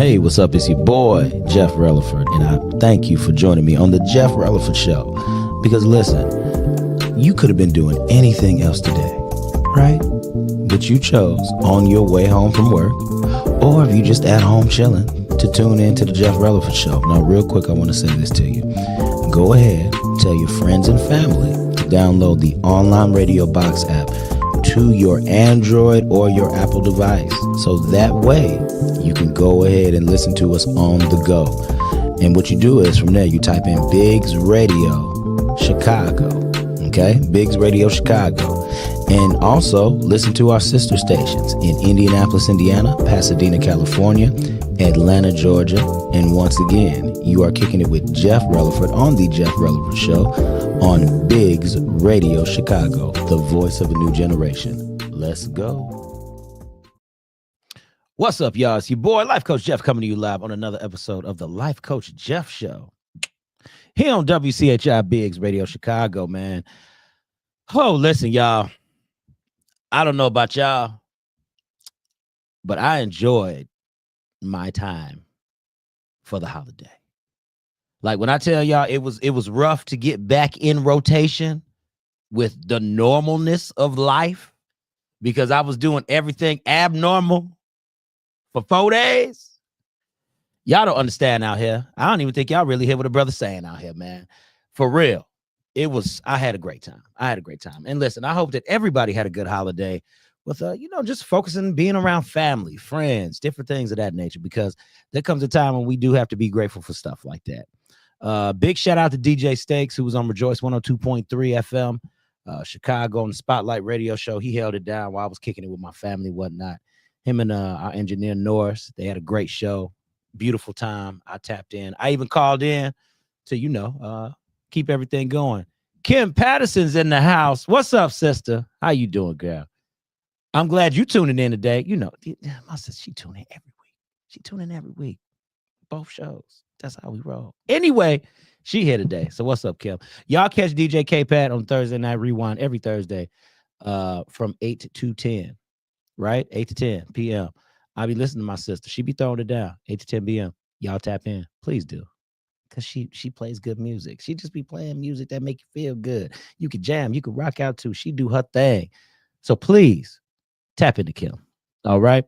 Hey, what's up? It's your boy, Jeff Relaford, and I thank you for joining me on the Jeff Relaford Show. Because listen, you could have been doing anything else today, right? But you chose on your way home from work, or if you just at home chilling, to tune in to the Jeff Relaford Show. Now, real quick, I want to say this to you. Go ahead, tell your friends and family to download the Online Radio Box app to your Android or your Apple device. So that way you can go ahead and listen to us on the go. And what you do is from there, you type in Biggs Radio Chicago. Okay? Biggs Radio Chicago. And also listen to our sister stations in Indianapolis, Indiana, Pasadena, California, Atlanta, Georgia. And once again, you are kicking it with Jeff Relaford on the Jeff Relaford Show on Biggs Radio Chicago, the voice of a new generation. Let's go. What's up, y'all? It's your boy, Life Coach Jeff, coming to you live on another episode of the Life Coach Jeff Show here on WCHI Biggs Radio Chicago, man. Oh, listen, y'all. I don't know about y'all, but I enjoyed my time for the holiday. Like when I tell y'all it was rough to get back in rotation with the normalness of life because I was doing everything abnormal for 4 days. Y'all don't understand out here. I don't even think y'all really hear what a brother's saying out here, man. For real. I had a great time. And listen, I hope that everybody had a good holiday with, just focusing, being around family, friends, different things of that nature, because there comes a time when we do have to be grateful for stuff like that. Big shout out to DJ Stakes, who was on Rejoice 102.3 FM, Chicago on the Spotlight Radio Show. He held it down while I was kicking it with my family, whatnot. Him and our engineer Norris, they had a great show, beautiful time. I tapped in. I even called in to, keep everything going. Kim Patterson's in the house. What's up, sister? How you doing, girl? I'm glad you tuning in today. My sister, she tune in every week. Both shows. That's how we roll. Anyway, she here today. So what's up, Kim? Y'all catch DJ K-Pat on Thursday Night Rewind every Thursday from 8 to 10, right? 8 to 10 p.m. I'll be listening to my sister. She be throwing it down, 8 to 10 p.m. Y'all tap in. Please do. Because she plays good music. She just be playing music that make you feel good. You can jam. You can rock out too. She do her thing. So please tap into Kim. All right.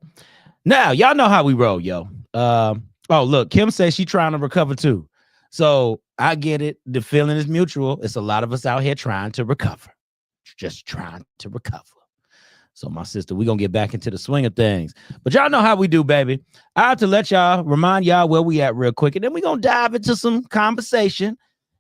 Now, y'all know how we roll, yo. Oh, look, Kim says she trying to recover too. So I get it. The feeling is mutual. It's a lot of us out here trying to recover. Just trying to recover. So my sister, we're going to get back into the swing of things. But y'all know how we do, baby. I have to remind y'all where we at real quick. And then we're going to dive into some conversation.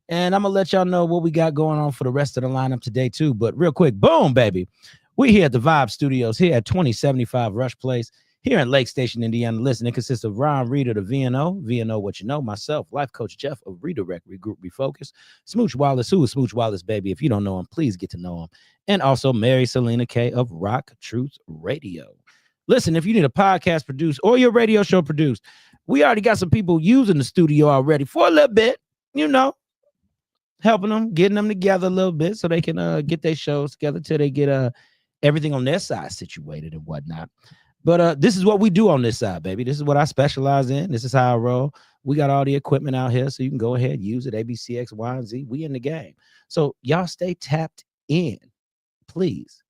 And I'm going to let y'all know what we got going on for the rest of the lineup today, too. But real quick, boom, baby. We here at the Vibe Studios here at 2075 Rush Place here in Lake Station, Indiana. Listen, it consists of Ron Reader, the VNO, what you know, myself, Life Coach Jeff of Redirect, Regroup, Refocus, Smooch Wallace, who is Smooch Wallace, baby. If you don't know him, please get to know him. And also Mary Selena K of Rock Truth Radio. Listen, if you need a podcast produced or your radio show produced, we already got some people using the studio already for a little bit, helping them, getting them together a little bit so they can get their shows together till they get everything on their side situated and whatnot. But this is what we do on this side, baby. This is what I specialize in. This is how I roll. We got all the equipment out here, so you can go ahead and use it. ABC, X, Y, and Z. We in the game. So y'all stay tapped in. Please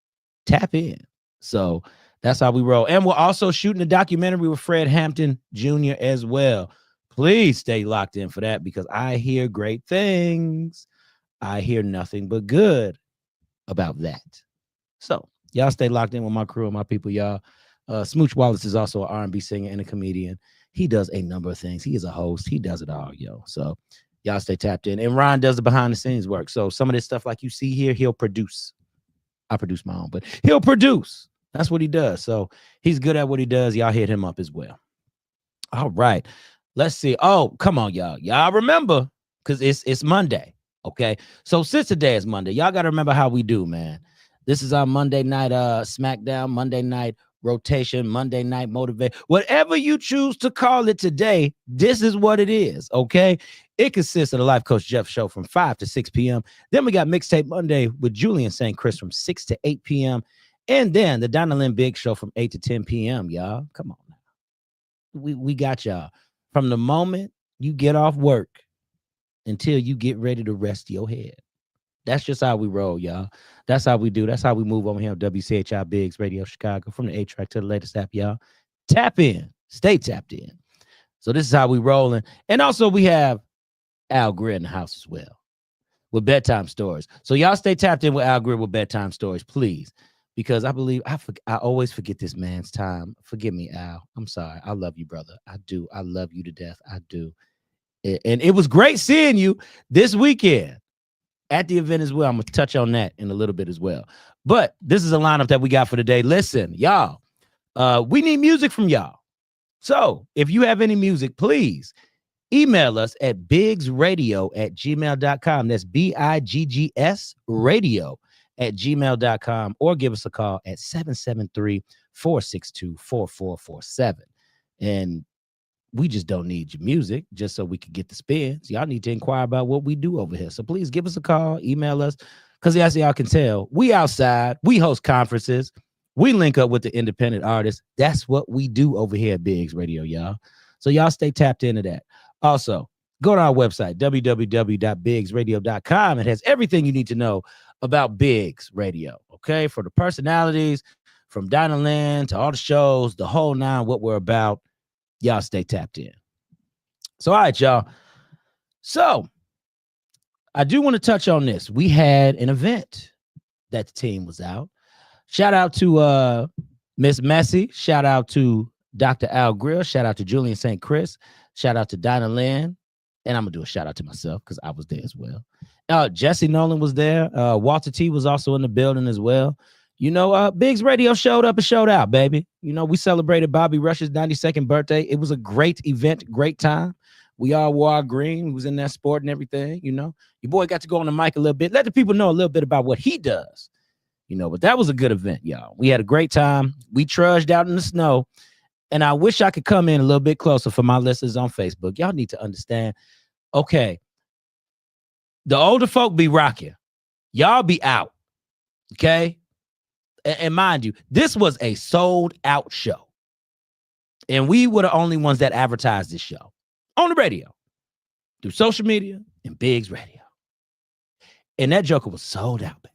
tap in. So that's how we roll. And we're also shooting a documentary with Fred Hampton Jr. as well. Please stay locked in for that because I hear great things. I hear nothing but good about that. So y'all stay locked in with my crew and my people, y'all. Smooch Wallace is also an R&B singer and a comedian. He does a number of things. He is a host. He does it all, yo. So y'all stay tapped in. And Ron does the behind the scenes work. So some of this stuff like you see here, he'll produce. I produce my own, but he'll produce. That's what he does. So he's good at what he does. Y'all hit him up as well. All right. Let's see. Oh, come on, y'all. Y'all remember, because it's Monday. Okay. So since today is Monday, y'all got to remember how we do, man. This is our Monday night SmackDown, Monday night rotation, Monday night motivate, whatever you choose to call it today. This is what it is. Okay. It consists of the Life Coach Jeff show from 5 to 6 p.m. Then we got Mixtape Monday with Julian St. Chris from 6 to 8 p.m. And then the Donna Lynn Big show from 8 to 10 p.m. Y'all, come on now. We got y'all. From the moment you get off work until you get ready to rest your head. That's just how we roll, y'all. That's how we do. That's how we move over here on WCHI Biggs Radio Chicago, from the A track to the latest app, y'all. Tap in, stay tapped in. So this is how we rolling. And also we have Al Greer in the house as well with bedtime stories. So y'all stay tapped in with Al Greer with bedtime stories, please, because I believe I always forget this man's time. Forgive me, Al. I'm sorry. I love you, brother. I do. I love you to death. I do. And it was great seeing you this weekend at the event as well. I'm going to touch on that in a little bit as well. But this is a lineup that we got for today. Listen, y'all, we need music from y'all. So if you have any music, please email us at biggsradio@gmail.com. That's BIGGS radio@gmail.com, or give us a call at 773-462-4447. And we just don't need your music just so we can get the spins. Y'all need to inquire about what we do over here. So please give us a call, email us, because as y'all can tell, we outside, we host conferences, we link up with the independent artists. That's what we do over here at Biggs Radio, y'all. So y'all stay tapped into that. Also, go to our website, www.biggsradio.com. It has everything you need to know about Biggs Radio, okay? For the personalities, from Dinah Lynn to all the shows, the whole nine, what we're about. Y'all stay tapped in. So, all right, y'all. So, I do want to touch on this. We had an event that the team was out. Shout out to Miss Messy. Shout out to Dr. Al Greer. Shout out to Julian St. Chris. Shout out to Dinah Lynn. And I'm going to do a shout out to myself because I was there as well. Jesse Nolan was there. Walter T was also in the building as well. You know, Biggs Radio showed up and showed out, baby. You know, we celebrated Bobby Rush's 92nd birthday. It was a great event, great time. We all wore our green. We was in that sport and everything, you know. Your boy got to go on the mic a little bit. Let the people know a little bit about what he does, you know. But that was a good event, y'all. We had a great time. We trudged out in the snow. And I wish I could come in a little bit closer for my listeners on Facebook. Y'all need to understand, okay, the older folk be rocking. Y'all be out, okay? And mind you, this was a sold out show. And we were the only ones that advertised this show on the radio, through social media and Biggs Radio. And that joker was sold out, baby.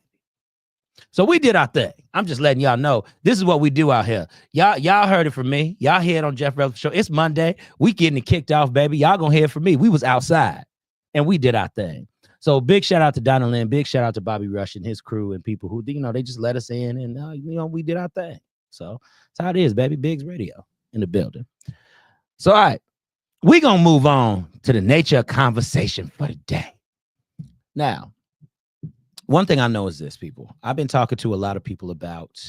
So we did our thing. I'm just letting y'all know this is what we do out here. Y'all heard it from me. Y'all hear it on Jeff Rutherford Show. It's Monday. We getting it kicked off, baby. Y'all gonna hear it from me. We was outside and we did our thing. So big shout out to Donna Lynn, big shout out to Bobby Rush and his crew and people who, you know, they just let us in and, you know, we did our thing. So that's how it is, baby. Biggs Radio in the building. So, all right, we're going to move on to the nature of conversation for the day. Now, one thing I know is this, people. I've been talking to a lot of people about,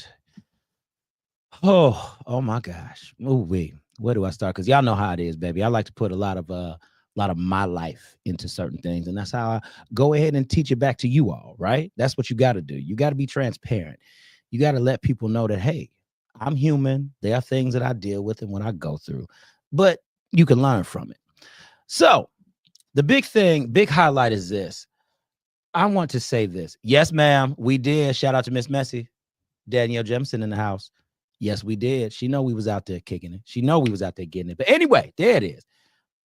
oh my gosh. Where do I start? Because y'all know how it is, baby. I like to put a lot of my life into certain things. And that's how I go ahead and teach it back to you all, right? That's what you got to do. You got to be transparent. You got to let people know that, hey, I'm human. There are things that I deal with and when I go through, but you can learn from it. So the big highlight is this. I want to say this. Yes, ma'am, we did. Shout out to Miss Messy, Danielle Jemison in the house. Yes, we did. She know we was out there kicking it. She know we was out there getting it. But anyway, there it is.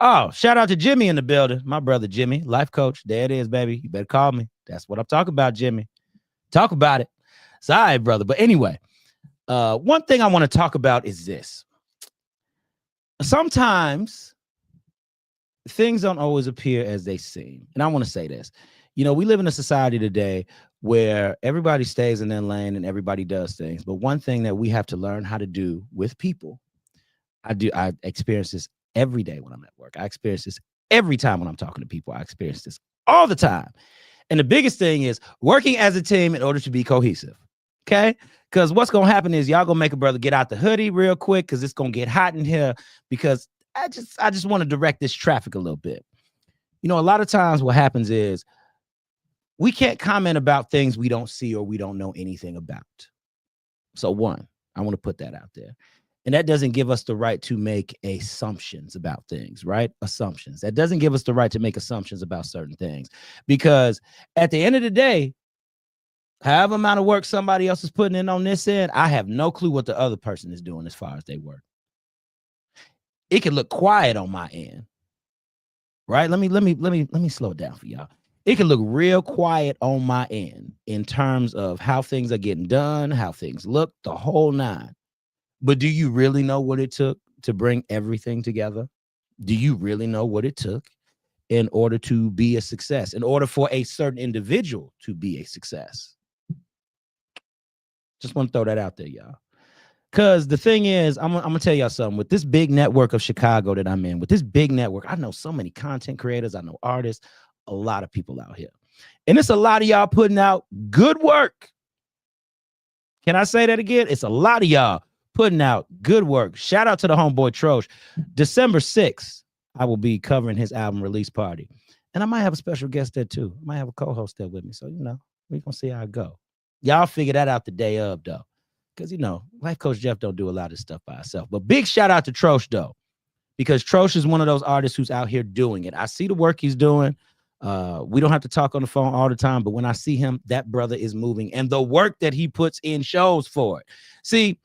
Oh, shout out to Jimmy in the building. My brother, Jimmy, life coach. There it is, baby. You better call me. That's what I'm talking about, Jimmy. Talk about it. Sorry, brother. But anyway, one thing I want to talk about is this. Sometimes things don't always appear as they seem. And I want to say this. You know, we live in a society today where everybody stays in their lane and everybody does things. But one thing that we have to learn how to do with people, I experience this every day when I'm at work. I experience this every time when I'm talking to people. I experience this all the time. And the biggest thing is working as a team in order to be cohesive. Okay? Because what's going to happen is y'all going to make a brother get out the hoodie real quick because it's going to get hot in here because I just want to direct this traffic a little bit. You know, a lot of times what happens is we can't comment about things we don't see or we don't know anything about. So one, I want to put that out there. And that doesn't give us the right to make assumptions about things, right? Assumptions. That doesn't give us the right to make assumptions about certain things. Because at the end of the day, however amount of work somebody else is putting in on this end, I have no clue what the other person is doing as far as they work. it can look quiet on my end, right? Let me slow it down for y'all. It can look real quiet on my end in terms of how things are getting done, how things look, the whole nine. But do you really know what it took to bring everything together? Do you really know what it took in order to be a success, in order for a certain individual to be a success? Just want to throw that out there, y'all. Because the thing is, I'm going to tell y'all something. With this big network of Chicago that I'm in, with this big network, I know so many content creators, I know artists, a lot of people out here. And it's a lot of y'all putting out good work. Can I say that again? It's a lot of y'all putting out good work. Shout out to the homeboy Trosh. December 6th, I will be covering his album release party. And I might have a special guest there too. I might have a co-host there with me. So, we're going to see how it go. Y'all figure that out the day of, though. Because, Life Coach Jeff don't do a lot of stuff by himself. But big shout out to Trosh, though. Because Trosh is one of those artists who's out here doing it. I see the work he's doing. We don't have to talk on the phone all the time, but when I see him, that brother is moving, and the work that he puts in shows for it. See,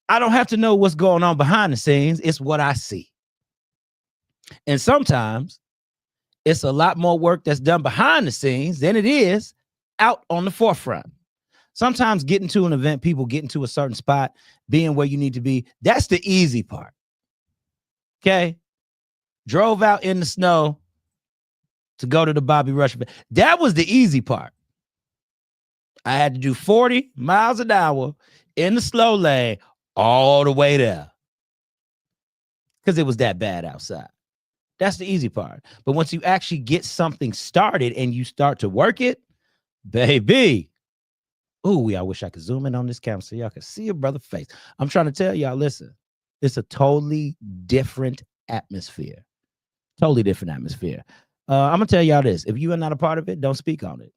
I don't have to know what's going on behind the scenes. It's what I see. And sometimes it's a lot more work that's done behind the scenes than it is out on the forefront. Sometimes getting to an event, people getting to a certain spot, being where you need to be, that's the easy part. Okay? Drove out in the snow to go to the Bobby Rush. That was the easy part. I had to do 40 miles an hour in the slow lane all the way there because it was that bad outside. That's the easy part. But once you actually get something started and you start to work it, baby. Ooh, I wish I could zoom in on this camera so y'all can see your brother's face. I'm trying to tell y'all, listen, it's a totally different atmosphere. Totally different atmosphere. I'm going to tell y'all this. If you are not a part of it, don't speak on it.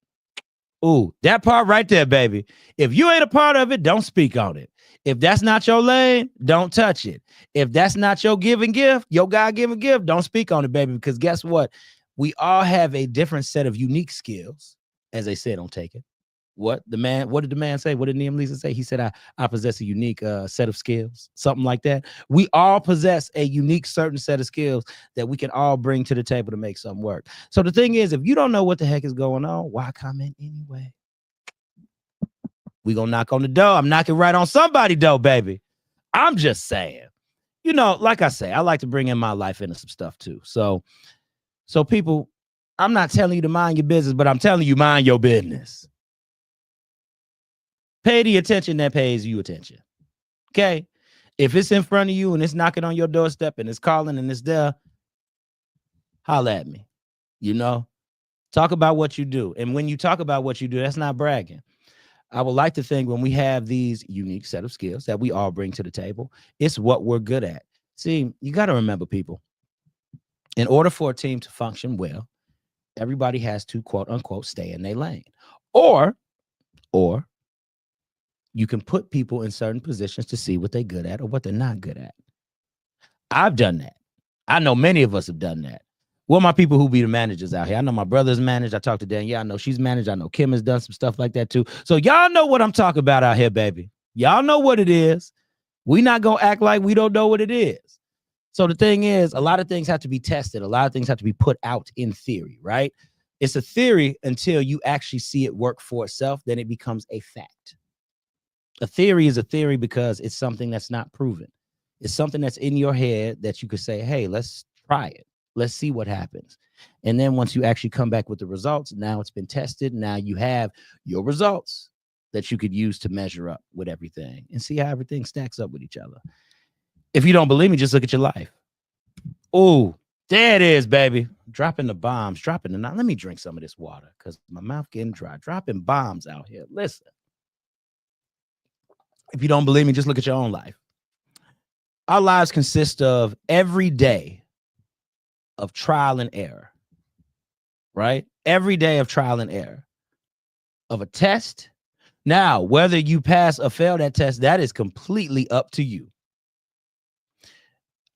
Ooh, that part right there, baby. If you ain't a part of it, don't speak on it. If that's not your lane, don't touch it. If that's not your given gift, your God-given gift, don't speak on it, baby. Because guess what? We all have a different set of unique skills. As they said, don't take it. What did the man say? What did Liam Neeson say? He said, I possess a unique set of skills, something like that. We all possess a unique certain set of skills that we can all bring to the table to make something work. So the thing is, if you don't know what the heck is going on, why comment anyway? We gonna knock on the door. I'm knocking right on somebody's door, baby. I'm just saying, like I say, I like to bring in my life into some stuff too. So people, I'm not telling you to mind your business, but I'm telling you, mind your business. Pay the attention that pays you attention. Okay? If it's in front of you and it's knocking on your doorstep and it's calling and it's there, holla at me. Talk about what you do. And when you talk about what you do, that's not bragging. I would like to think when we have these unique set of skills that we all bring to the table, it's what we're good at. See, you got to remember, people, in order for a team to function well, everybody has to, quote unquote, stay in their lane. Or you can put people in certain positions to see what they're good at or what they're not good at. I've done that. I know many of us have done that. Well, my people who be the managers out here. I know my brother's managed. I talked to Danielle. I know she's managed. I know Kim has done some stuff like that too. So y'all know what I'm talking about out here, baby. Y'all know what it is. We not going to act like we don't know what it is. So the thing is, a lot of things have to be tested. A lot of things have to be put out in theory, right? It's a theory until you actually see it work for itself. Then it becomes a fact. A theory is a theory because it's something that's not proven. It's something that's in your head that you could say, hey, let's try it. Let's see what happens. And then once you actually come back with the results, now it's been tested. Now you have your results that you could use to measure up with everything and see how everything stacks up with each other. If you don't believe me, just look at your life. Oh, there it is, baby. Dropping the bombs, dropping the knot. Let me drink some of this water because my mouth getting dry. Dropping bombs out here. Listen. If you don't believe me, just look at your own life. Our lives consist of every day of trial and error, right? Every day of trial and error of a test. Now, whether you pass or fail that test, that is completely up to you.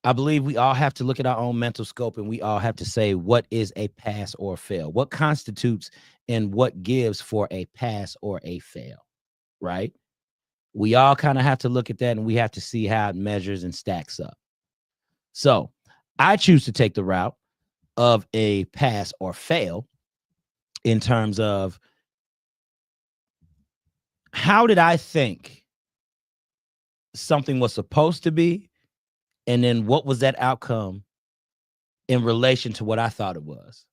I believe we all have to look at our own mental scope and we all have to say, what is a pass or fail? What constitutes and what gives for a pass or a fail, right? We all kind of have to look at that and we have to see how it measures and stacks up. So I choose to take the route of a pass or fail in terms of how did I think something was supposed to be, and then what was that outcome in relation to what I thought it was.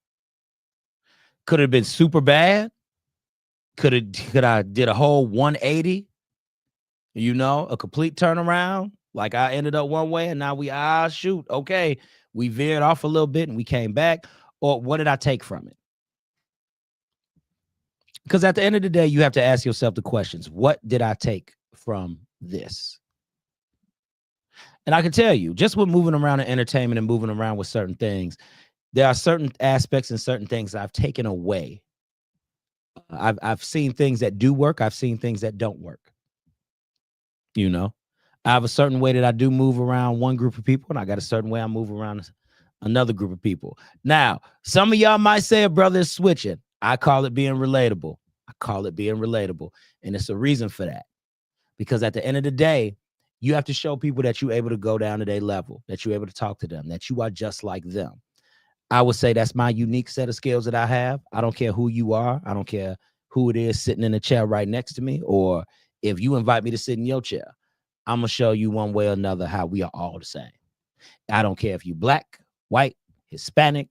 Could it have been super bad? Could I did a whole 180? A complete turnaround. Like I ended up one way and now shoot, okay, we veered off a little bit and we came back. Or what did I take from it? Because at the end of the day, you have to ask yourself the questions. What did I take from this? And I can tell you, just with moving around in entertainment and moving around with certain things, there are certain aspects and certain things I've taken away. I've seen things that do work. I've seen things that don't work. I have a certain way that I do move around one group of people, and I got a certain way I move around another group of people. Now, some of y'all might say a brother is switching. I call it being relatable. And it's a reason for that. Because at the end of the day, you have to show people that you're able to go down to their level, that you're able to talk to them, that you are just like them. I would say that's my unique set of skills that I have. I don't care who you are. I don't care who it is sitting in the chair right next to me, or if you invite me to sit in your chair, I'm going to show you one way or another how we are all the same. I don't care if you're black, white, Hispanic,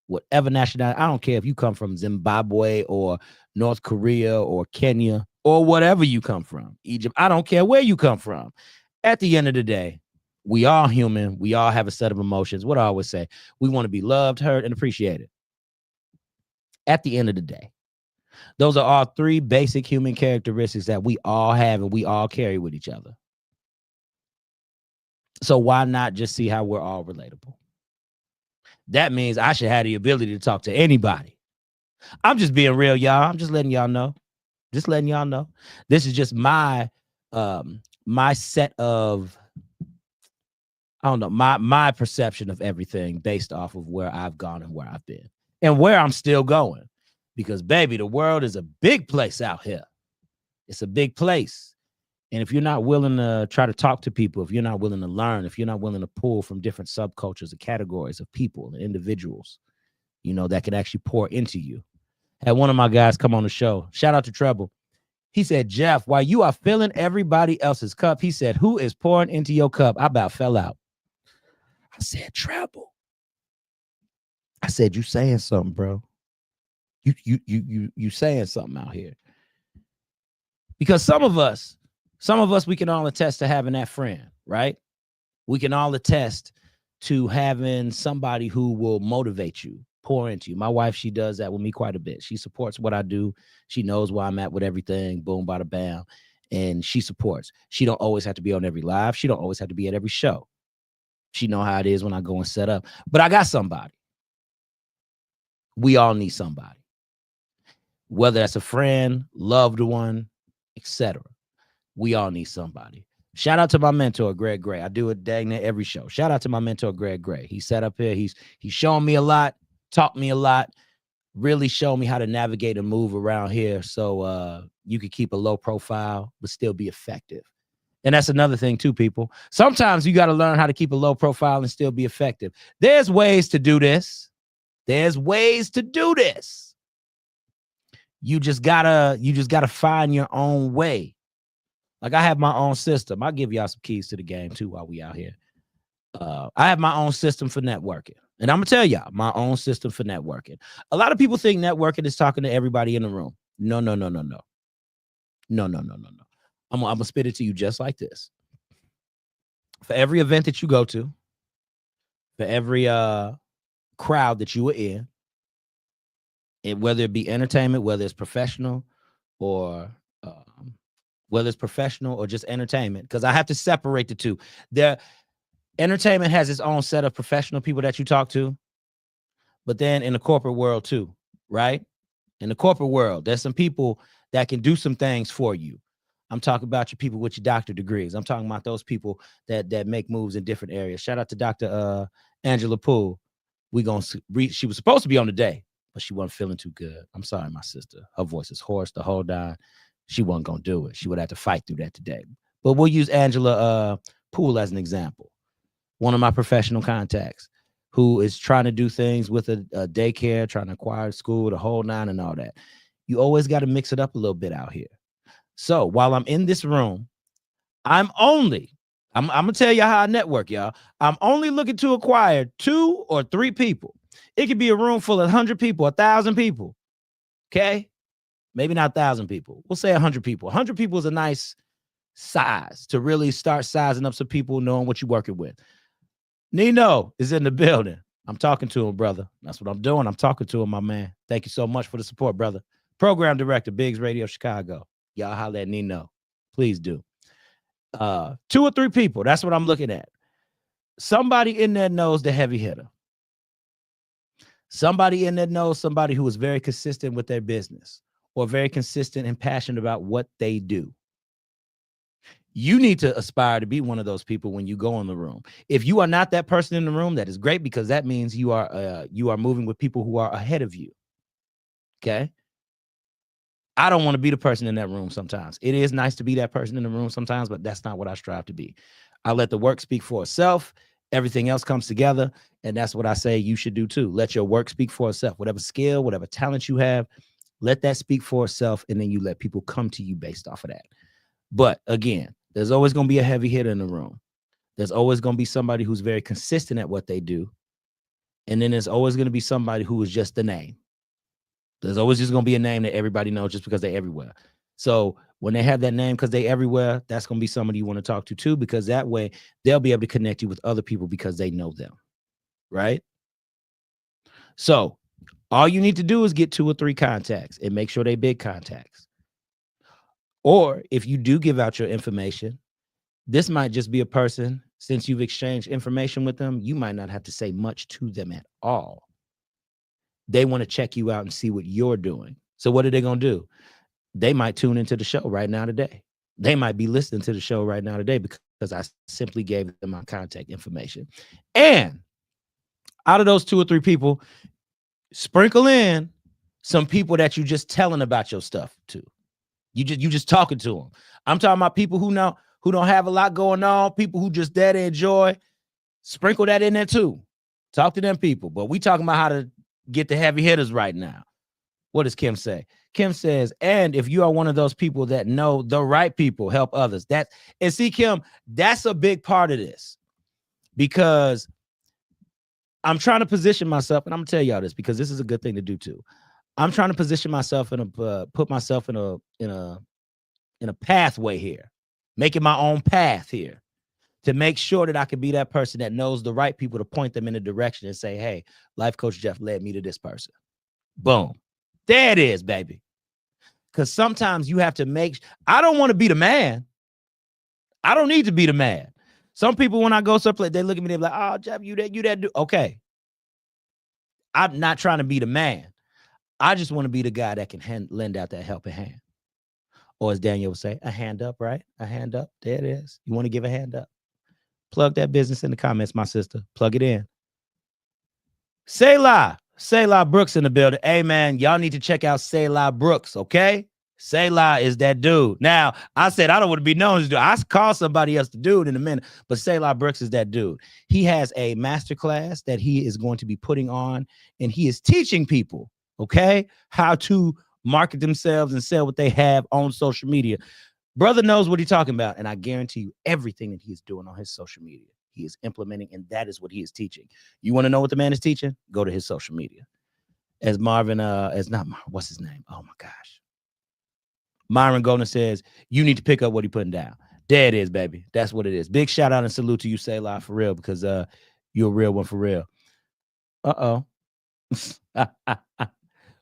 whatever nationality. I don't care if you come from Zimbabwe or North Korea or Kenya or whatever you come from, Egypt. I don't care where you come from. At the end of the day, we all human. We all have a set of emotions. What I always say, we want to be loved, heard, and appreciated. At the end of the day, those are all three basic human characteristics that we all have and we all carry with each other. So why not just see how we're all relatable? That means I should have the ability to talk to anybody. I'm just being real, y'all. I'm just letting y'all know. This is just my set of, I don't know, my perception of everything based off of where I've gone and where I've been and where I'm still going. Because, baby, the world is a big place out here. It's a big place. And if you're not willing to try to talk to people, if you're not willing to learn, if you're not willing to pull from different subcultures and categories of people and individuals, that can actually pour into you. Had one of my guys come on the show. Shout out to Treble. He said, Jeff, while you are filling everybody else's cup, he said, who is pouring into your cup? I about fell out. I said, Treble. I said, you saying something, bro. You saying something out here. Because some of us, we can all attest to having that friend, right? We can all attest to having somebody who will motivate you, pour into you. My wife, she does that with me quite a bit. She supports what I do. She knows where I'm at with everything, boom, bada bam. And she supports. She don't always have to be on every live. She don't always have to be at every show. She know how it is when I go and set up. But I got somebody. We all need somebody. Whether that's a friend, loved one, etc. We all need somebody. Shout out to my mentor, Greg Gray. I do it dang near every show. Shout out to my mentor, Greg Gray. He sat up here. He's shown me a lot, taught me a lot, really showed me how to navigate and move around here so you could keep a low profile but still be effective. And that's another thing too, people. Sometimes you got to learn how to keep a low profile and still be effective. There's ways to do this. You just gotta find your own way. Like I have my own system. I'll give y'all some keys to the game too while we out here. I have my own system for networking. And I'm gonna tell y'all my own system for networking. A lot of people think networking is talking to everybody in the room. No. I'm gonna spit it to you just like this. For every event that you go to, for every crowd that you are in, and whether it be entertainment, whether it's professional or just entertainment, because I have to separate the two. Entertainment has its own set of professional people that you talk to, but then in the corporate world too, right? In the corporate world, there's some people that can do some things for you. I'm talking about your people with your doctorate degrees. I'm talking about those people that make moves in different areas. Shout out to Dr. Angela Poole. She was supposed to be on today, but she wasn't feeling too good. I'm sorry, my sister. Her voice is hoarse the whole time. She wasn't going to do it. She would have to fight through that today. But we'll use Angela Poole as an example. One of my professional contacts. who is trying to do things with a daycare, trying to acquire a school, the whole nine and all that. You always got to mix it up a little bit out here. So while I'm in this room, I'm gonna tell you how I network, y'all. I'm only looking to acquire 2 or 3 people. It could be a room full of 100 people, 1,000 people. Okay, maybe not 1,000 people. We'll say 100 people. 100 people is a nice size to really start sizing up some people, knowing what you're working with. Nino is in the building. I'm talking to him, brother. That's what I'm doing. I'm talking to him, my man. Thank you so much for the support, brother. Program director, Biggs Radio Chicago. Y'all holler at Nino. Please do. 2 or 3 people. That's what I'm looking at. Somebody in there knows the heavy hitter. Somebody in there knows somebody who is very consistent with their business or very consistent and passionate about what they do. You need to aspire to be one of those people when you go in the room. If you are not that person in the room, that is great, because that means you are moving with people who are ahead of you. Okay. I don't want to be the person in that room sometimes. It is nice to be that person in the room sometimes, but that's not what I strive to be. I let the work speak for itself. Everything else comes together. And that's what I say you should do too. Let your work speak for itself. Whatever skill, whatever talent you have, let that speak for itself. And then you let people come to you based off of that. But again, there's always going to be a heavy hitter in the room. There's always going to be somebody who's very consistent at what they do. And then there's always going to be somebody who is just the name. There's always just going to be a name that everybody knows just because they're everywhere. So when they have that name because they're everywhere, that's going to be somebody you want to talk to too, because that way they'll be able to connect you with other people because they know them, right? So all you need to do is get 2 or 3 contacts and make sure they're big contacts. Or if you do give out your information, this might just be a person, since you've exchanged information with them, you might not have to say much to them at all. They want to check you out and see what you're doing. So what are they going to do? They might tune into the show right now today. They might be listening to the show right now today because I simply gave them my contact information. And out of those 2 or 3 people, sprinkle in some people that you just telling about your stuff to. You just talking to them. I'm talking about people who don't have a lot going on, people who just there to enjoy. Sprinkle that in there too. Talk to them people. But we talking about how to get the heavy hitters right now. What does Kim say? Kim says, and if you are one of those people that know the right people, help others. And see, Kim, that's a big part of this, because I'm trying to position myself, and I'm gonna tell y'all this because this is a good thing to do too. I'm trying to position myself put myself in a pathway here, making my own path here, to make sure that I can be that person that knows the right people to point them in a direction and say, hey, Life Coach Jeff led me to this person. Boom. There it is, baby. Because sometimes you have to I don't want to be the man. I don't need to be the man. Some people, when I go someplace, they look at me, they're like, oh, Jeff, you that dude. Okay. I'm not trying to be the man. I just want to be the guy that can lend out that helping hand. Or as Daniel would say, a hand up, right? A hand up. There it is. You want to give a hand up. Plug that business in the comments, my sister. Plug it in. Selah Brooks in the building. Hey, man, y'all need to check out Selah Brooks, okay? Selah is that dude. Now, I said I don't want to be known as dude. I call somebody else the dude in a minute, but Selah Brooks is that dude. He has a masterclass that he is going to be putting on, and he is teaching people, okay, how to market themselves and sell what they have on social media. Brother knows what he's talking about, and I guarantee you everything that he's doing on his social media, he is implementing, and that is what he is teaching. You want to know what the man is teaching? Go to his social media. As Marvin, what's his name? Oh my gosh. Myron Golden says, you need to pick up what he's putting down. There it is, baby. That's what it is. Big shout out and salute to you, Selah, for real, because you're a real one for real. Uh-oh.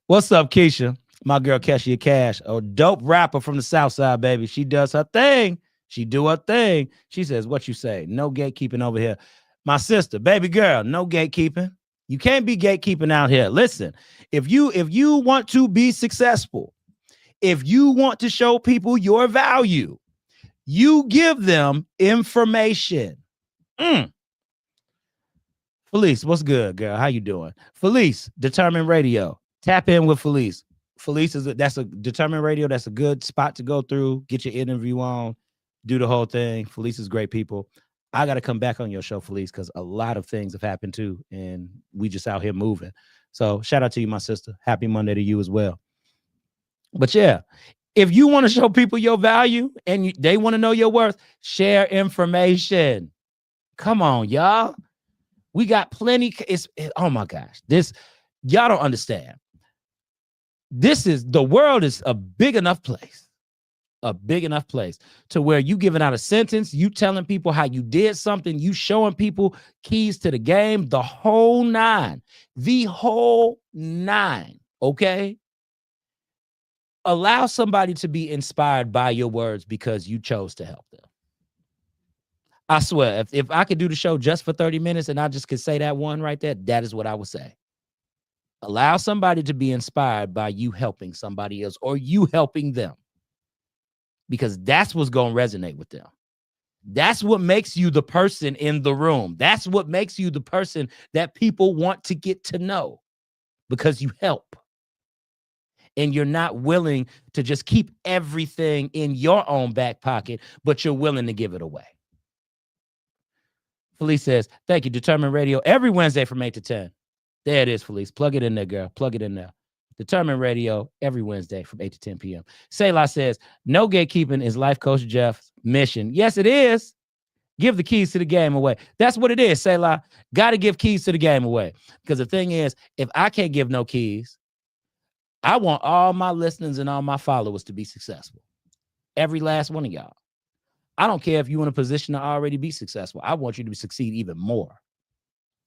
What's up, Keisha? My girl, Keshia Cash, a dope rapper from the South Side, baby. She does her thing. She do her thing. She says, what you say? No gatekeeping over here. My sister, baby girl, no gatekeeping. You can't be gatekeeping out here. Listen, if you want to be successful, if you want to show people your value, you give them information. Felice, what's good, girl? How you doing? Felice, Determined Radio. Tap in with Felice. Felice that's a Determined Radio. That's a good spot to go through. Get your interview on. Do the whole thing. Felice is great people. I got to come back on your show, Felice, because a lot of things have happened too, and we just out here moving. So shout out to you, my sister. Happy Monday to you as well. But yeah, if you want to show people your value and they want to know your worth, share information. Come on, y'all. We got plenty. Oh my gosh, y'all don't understand. The world is a big enough place to where you giving out a sentence, you telling people how you did something, you showing people keys to the game, the whole nine, okay? Allow somebody to be inspired by your words because you chose to help them. I swear, if I could do the show just for 30 minutes and I just could say that one right there, that is what I would say. Allow somebody to be inspired by you helping somebody else or you helping them. Because that's what's going to resonate with them. That's what makes you the person in the room. That's what makes you the person that people want to get to know because you help. And you're not willing to just keep everything in your own back pocket, but you're willing to give it away. Felice says, thank you. Determined Radio every Wednesday from 8 to 10. There it is, Felice. Plug it in there, girl. Plug it in there. Determined Radio every Wednesday from 8 to 10 p.m. Selah says, no gatekeeping is Life Coach Jeff's mission. Yes, it is. Give the keys to the game away. That's what it is, Selah. Got to give keys to the game away. Because the thing is, if I can't give no keys, I want all my listeners and all my followers to be successful. Every last one of y'all. I don't care if you're in a position to already be successful. I want you to succeed even more.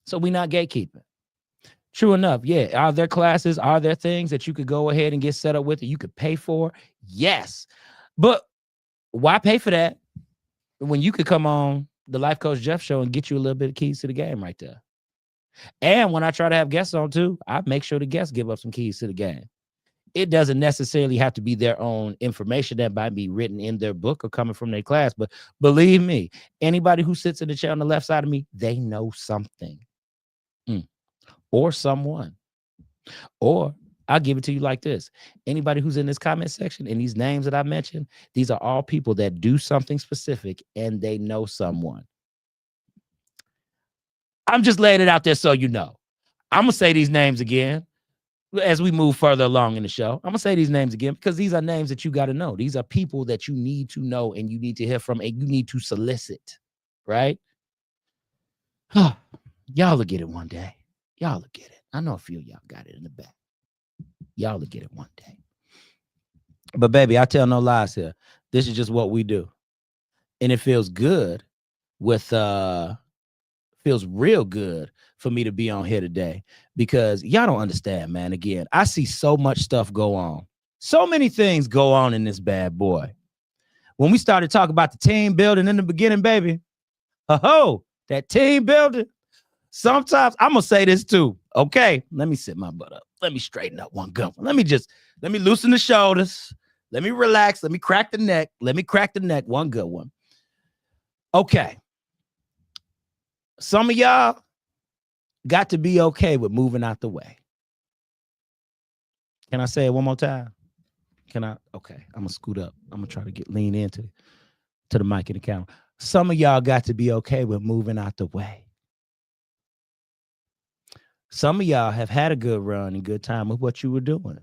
So we're not gatekeeping. True enough. Yeah. Are there classes? Are there things that you could go ahead and get set up with that you could pay for? Yes. But why pay for that when you could come on the Life Coach Jeff show and get you a little bit of keys to the game right there? And when I try to have guests on too, I make sure the guests give up some keys to the game. It doesn't necessarily have to be their own information that might be written in their book or coming from their class. But believe me, anybody who sits in the chair on the left side of me, they know something. Or someone. Or I'll give it to you like this. Anybody who's in this comment section and these names that I mentioned, these are all people that do something specific and they know someone. I'm just laying it out there so you know. I'm going to say these names again as we move further along in the show. I'm going to say these names again because these are names that you got to know. These are people that you need to know and you need to hear from and you need to solicit, right? Y'all will get it one day. Y'all will get it. I know a few of y'all got it in the back. Y'all will get it one day. But baby, I tell no lies here. This is just what we do. And it feels good feels real good for me to be on here today because y'all don't understand, man. Again, I see so much stuff go on. So many things go on in this bad boy. When we started talking about the team building in the beginning, baby, that team building. Sometimes I'm going to say this too. Okay, let me sit my butt up. Let me straighten up one good one. Let me loosen the shoulders. Let me relax. Let me crack the neck. One good one. Okay. Some of y'all got to be okay with moving out the way. Can I say it one more time? Can I? Okay, I'm going to scoot up. I'm going to try to lean into the mic and the camera. Some of y'all got to be okay with moving out the way. Some of y'all have had a good run and good time with what you were doing.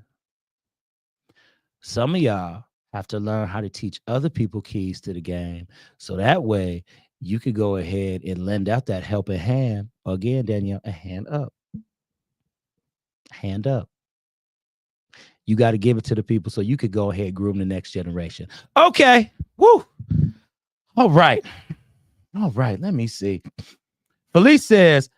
Some of y'all have to learn how to teach other people keys to the game. So that way you could go ahead and lend out that helping hand. Again, Danielle, a hand up. Hand up. You got to give it to the people so you could go ahead and groom the next generation. Okay. Woo. All right. Let me see. Felice says,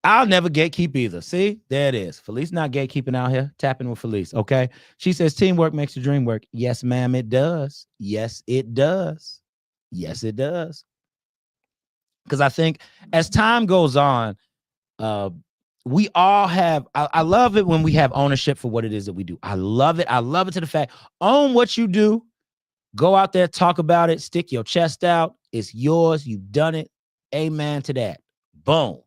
I'll never gatekeep either. See, there it is. Felice not gatekeeping out here. Tapping with Felice. Okay. She says teamwork makes the dream work. Yes, ma'am, it does. Yes, it does. Yes, it does. Because I think as time goes on, we all have, I love it when we have ownership for what it is that we do. I love it. I love it to the fact, own what you do. Go out there, talk about it, stick your chest out. It's yours. You've done it. Amen to that. Boom.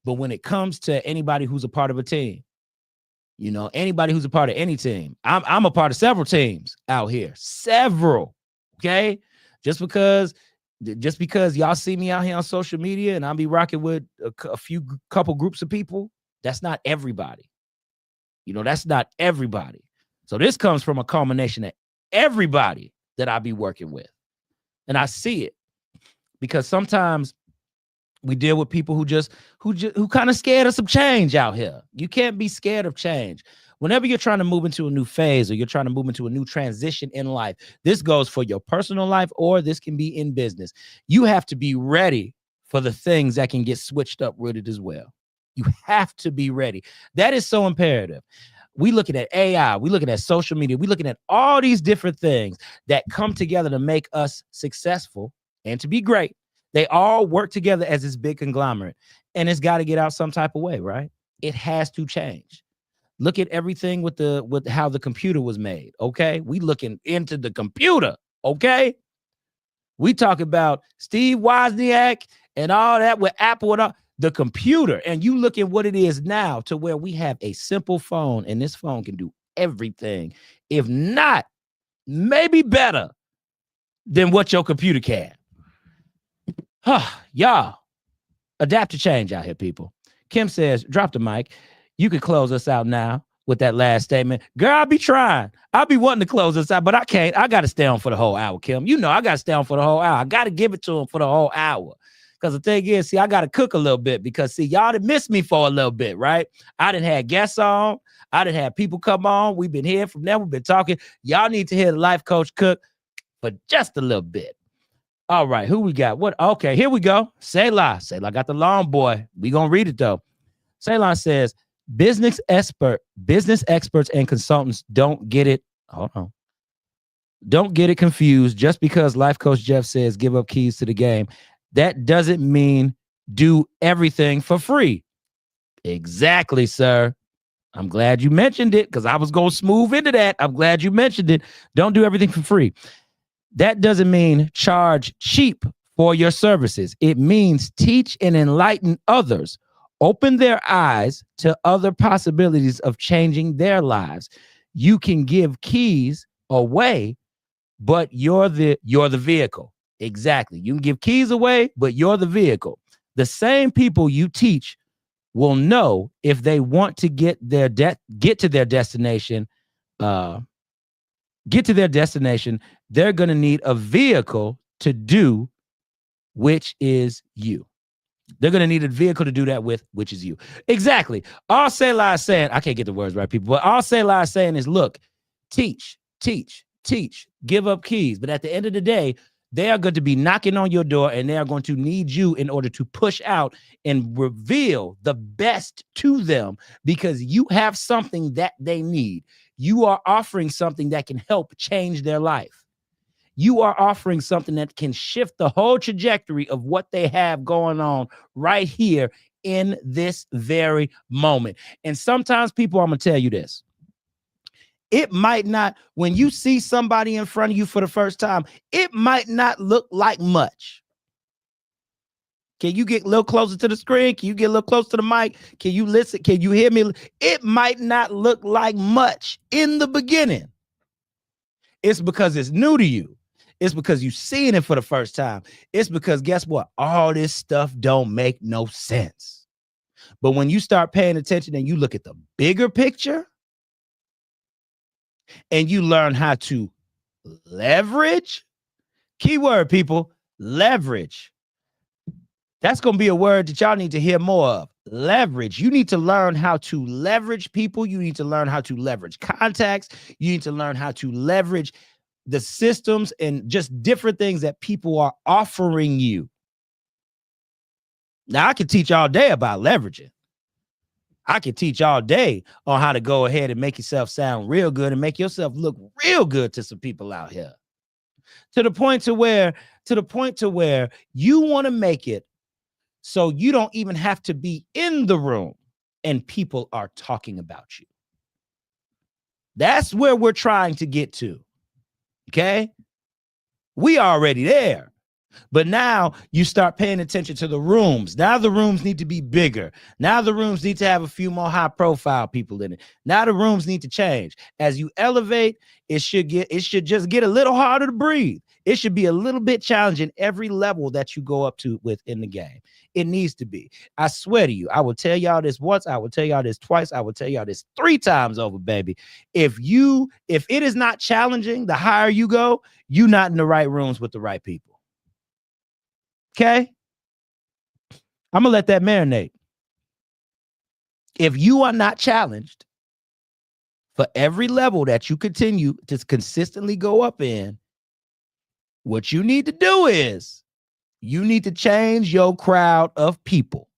But when it comes to anybody who's a part of a team, anybody who's a part of any team, I'm a part of several teams out here. Several. Okay. Just because Just because y'all see me out here on social media and I'll be rocking with a couple groups of people, that's not everybody. That's not everybody. So this comes from a culmination of everybody that I be working with. And I see it because sometimes we deal with people who kind of scared of some change out here. You can't be scared of change. Whenever you're trying to move into a new phase or you're trying to move into a new transition in life, this goes for your personal life or this can be in business. You have to be ready for the things that can get switched up with it as well. You have to be ready. That is so imperative. We looking at AI, we looking at social media, we looking at all these different things that come together to make us successful and to be great. They all work together as this big conglomerate, and it's got to get out some type of way, right? It has to change. Look at everything with how the computer was made. Okay, we looking into the computer. Okay, we talk about Steve Wozniak and all that with Apple and all the computer, and you look at what it is now to where we have a simple phone, and this phone can do everything, if not maybe better than what your computer can. Y'all, adapt to change out here, people. Kim says, drop the mic. You could close us out now with that last statement. Girl, I'll be trying. I'll be wanting to close us out, but I can't. I got to stay on for the whole hour, Kim. I got to stay on for the whole hour. I got to give it to him for the whole hour. Because the thing is, see, I got to cook a little bit because, see, y'all done missed me for a little bit, right? I done had guests on. I done had people come on. We've been here from there. We've been talking. Y'all need to hear the life coach cook for just a little bit. All right, who we got? What? Okay, here we go. Selah got the long boy. We gonna read it though. Selah says, business experts and consultants don't get it. Hold on. Don't get it confused. Just because Life Coach Jeff says give up keys to the game, that doesn't mean do everything for free. Exactly, sir. I'm glad you mentioned it because I was going to smooth into that. I'm glad you mentioned it. Don't do everything for free. That doesn't mean charge cheap for your services. It means teach and enlighten others. Open their eyes to other possibilities of changing their lives. You can give keys away, but you're the vehicle. Exactly. You can give keys away, but you're the vehicle. The same people you teach will know if they want to get to their destination. They're going to need a vehicle to do, which is you. They're going to need a vehicle to do that with, which is you. Exactly. All Selah is saying, I can't get the words right, people, but all Selah is saying is, look, teach, give up keys. But at the end of the day, they are going to be knocking on your door and they are going to need you in order to push out and reveal the best to them because you have something that they need. You are offering something that can help change their life. You are offering something that can shift the whole trajectory of what they have going on right here in this very moment. And sometimes, people, I'm going to tell you this. It might not, when you see somebody in front of you for the first time, it might not look like much. Can you get a little closer to the screen? Can you get a little closer to the mic? Can you listen? Can you hear me? It might not look like much in the beginning. It's because it's new to you. It's because you're seeing it for the first time. It's because, guess what? All this stuff don't make no sense. But when you start paying attention and you look at the bigger picture, and you learn how to leverage, keyword, people, leverage. That's going to be a word that y'all need to hear more of. Leverage. You need to learn how to leverage people. You need to learn how to leverage contacts. You need to learn how to leverage the systems and just different things that people are offering you. Now, I can teach all day about leveraging. I can teach all day on how to go ahead and make yourself sound real good and make yourself look real good to some people out here. To the point to where you want to make it so you don't even have to be in the room and people are talking about you. That's where we're trying to get to. Okay? We already there. But now you start paying attention to the rooms. Now the rooms need to be bigger. Now the rooms need to have a few more high profile people in it. Now the rooms need to change. As you elevate, it should just get a little harder to breathe. It should be a little bit challenging every level that you go up to within the game. It needs to be. I swear to you, I will tell y'all this once, I will tell y'all this twice, I will tell y'all this 3 times over, baby. If it is not challenging, the higher you go, you're not in the right rooms with the right people. Okay? I'm going to let that marinate. If you are not challenged for every level that you continue to consistently go up in, what you need to do is you need to change your crowd of people.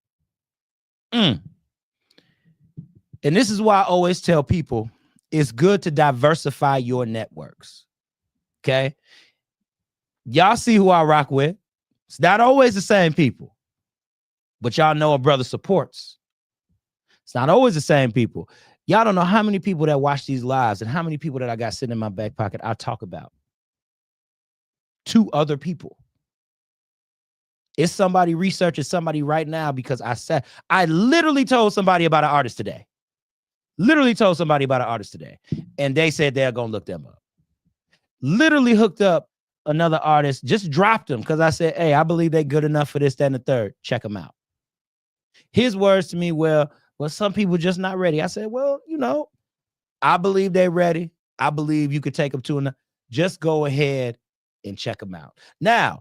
And this is why I always tell people it's good to diversify your networks. Okay? Y'all see who I rock with. It's not always the same people, but y'all know a brother supports. It's not always the same people. Y'all don't know how many people that watch these lives and how many people that I got sitting in my back pocket I talk about to other people. It's somebody researching somebody right now because I literally told somebody about an artist today. And they said they're going to look them up. Literally hooked up another artist, just dropped them because I said, hey, I believe they're good enough for this, that, and the third. Check them out. His words to me, well, some people just not ready. I said, well, I believe they're ready. I believe you could take them to another. Just go ahead and check them out. Now,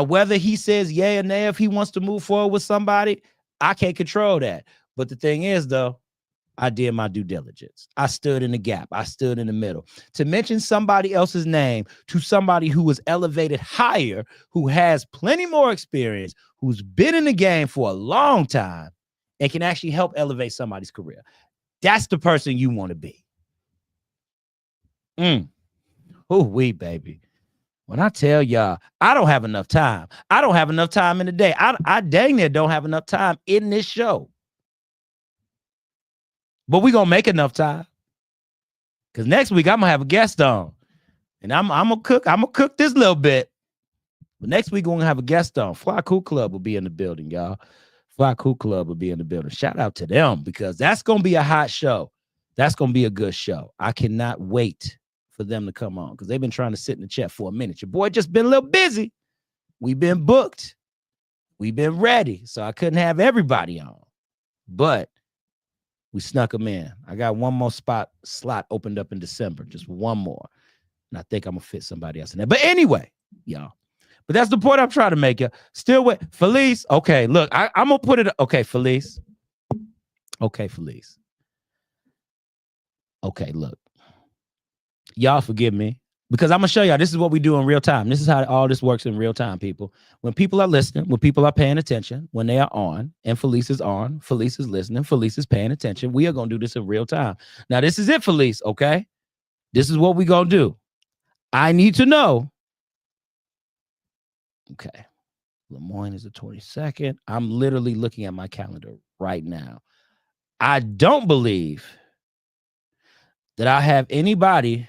whether he says yay or nay, if he wants to move forward with somebody, I can't control that. But the thing is, though, I did my due diligence. I stood in the gap. I stood in the middle. To mention somebody else's name to somebody who was elevated higher, who has plenty more experience, who's been in the game for a long time, and can actually help elevate somebody's career. That's the person you want to be. Oh, baby. When I tell y'all, I don't have enough time. I don't have enough time in the day. I dang near don't have enough time in this show. But we're going to make enough time. Because next week, I'm going to have a guest on. And I'm going to cook this little bit. But next week, we're going to have a guest on. Fly Cool Club will be in the building, y'all. Fly Cool Club will be in the building. Shout out to them because that's going to be a hot show. That's going to be a good show. I cannot wait for them to come on because they've been trying to sit in the chat for a minute. Your boy just been a little busy. We've been booked. We've been ready. So I couldn't have everybody on. But we snuck them in. I got one more slot opened up in December. Just one more. And I think I'm going to fit somebody else in there. But anyway, y'all. But that's the point I'm trying to make. You still with Felice. Okay, look, I'm going to put it. Okay, Felice. Okay, look. Y'all forgive me because I'm going to show y'all this is what we do in real time. This is how all this works in real time, people. When people are listening, when people are paying attention, when they are on, and Felice is on, Felice is listening, Felice is paying attention, we are going to do this in real time. Now, this is it, Felice, okay? This is what we're going to do. I need to know. Okay. Lemoyne is the 22nd. I'm literally looking at my calendar right now. I don't believe that I have anybody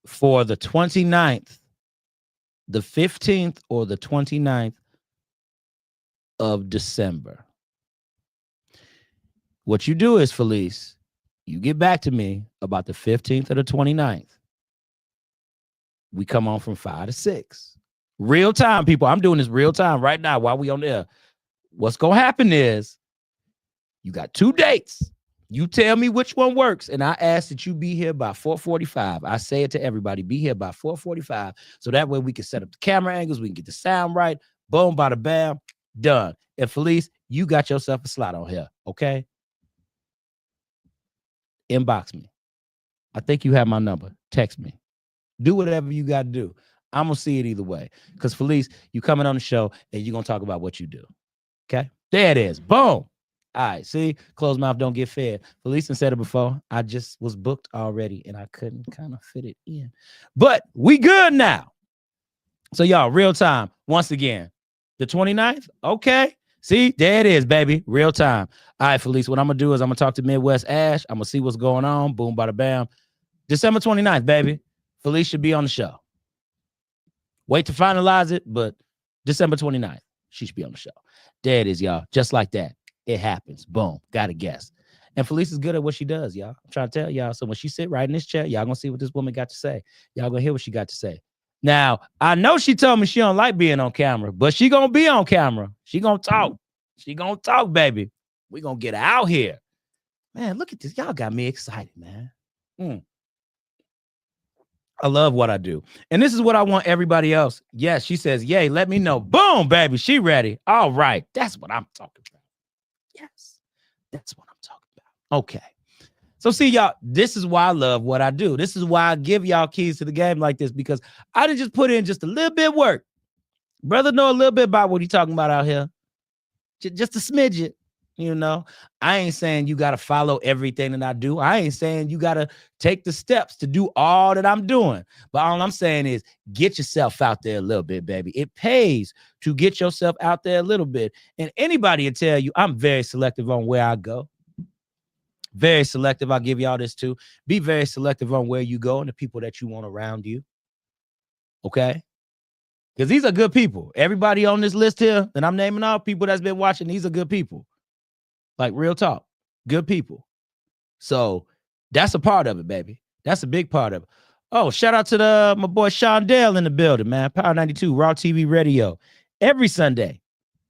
for the 29th, the 15th, or the 29th of December. What you do is, Felice, you get back to me about the 15th or the 29th. We come on from 5 to 6. Real time, people. I'm doing this real time right now while we on there. What's going to happen is you got 2 dates. You tell me which one works, and I ask that you be here by 4:45. I say it to everybody, be here by 4:45, so that way we can set up the camera angles, we can get the sound right. Boom, bada bam, done. And Felice, you got yourself a slot on here, okay? Inbox me. I think you have my number. Text me. Do whatever you got to do. I'm going to see it either way. Because Felice, you coming on the show, and you're going to talk about what you do, okay? There it is. Boom. All right, see, closed mouth don't get fed. Felice said it before. I just was booked already, and I couldn't kind of fit it in. But we good now. So, y'all, real time. Once again, the 29th, okay. See, there it is, baby. Real time. All right, Felice, what I'm going to do is I'm going to talk to Midwest Ash. I'm going to see what's going on. Boom, bada bam. December 29th, baby. Felice should be on the show. Wait to finalize it, but December 29th, she should be on the show. There it is, y'all. Just like that. It happens. Boom. Got a guess. And Felice is good at what she does, y'all. I'm trying to tell y'all. So when she sit right in this chair, y'all gonna see what this woman got to say. Y'all gonna hear what she got to say. Now, I know she told me she don't like being on camera, but she gonna be on camera. She gonna talk. She gonna talk, baby. We gonna get out here. Man, look at this. Y'all got me excited, man. I love what I do. And this is what I want everybody else. Yes, she says, yay, let me know. Boom, baby, she ready. All right. That's what I'm talking about. Yes, that's what I'm talking about. Okay. So see, y'all, this is why I love what I do. This is why I give y'all keys to the game like this, because I didn't just put in just a little bit of work. Brother know a little bit about what he talking about out here. Just a smidget. You know, I ain't saying you got to follow everything that I do. I ain't saying you got to take the steps to do all that I'm doing. But all I'm saying is get yourself out there a little bit, baby. It pays to get yourself out there a little bit. And anybody will tell you I'm very selective on where I go. Very selective. I'll give y'all this too. Be very selective on where you go and the people that you want around you. Okay? Because these are good people. Everybody on this list here that I'm naming out, people that's been watching, these are good people. Like real talk, good people. So that's a part of it, baby. That's a big part of it. Oh, shout out to my boy Shondell in the building, man. Power 92, Raw TV Radio. Every Sunday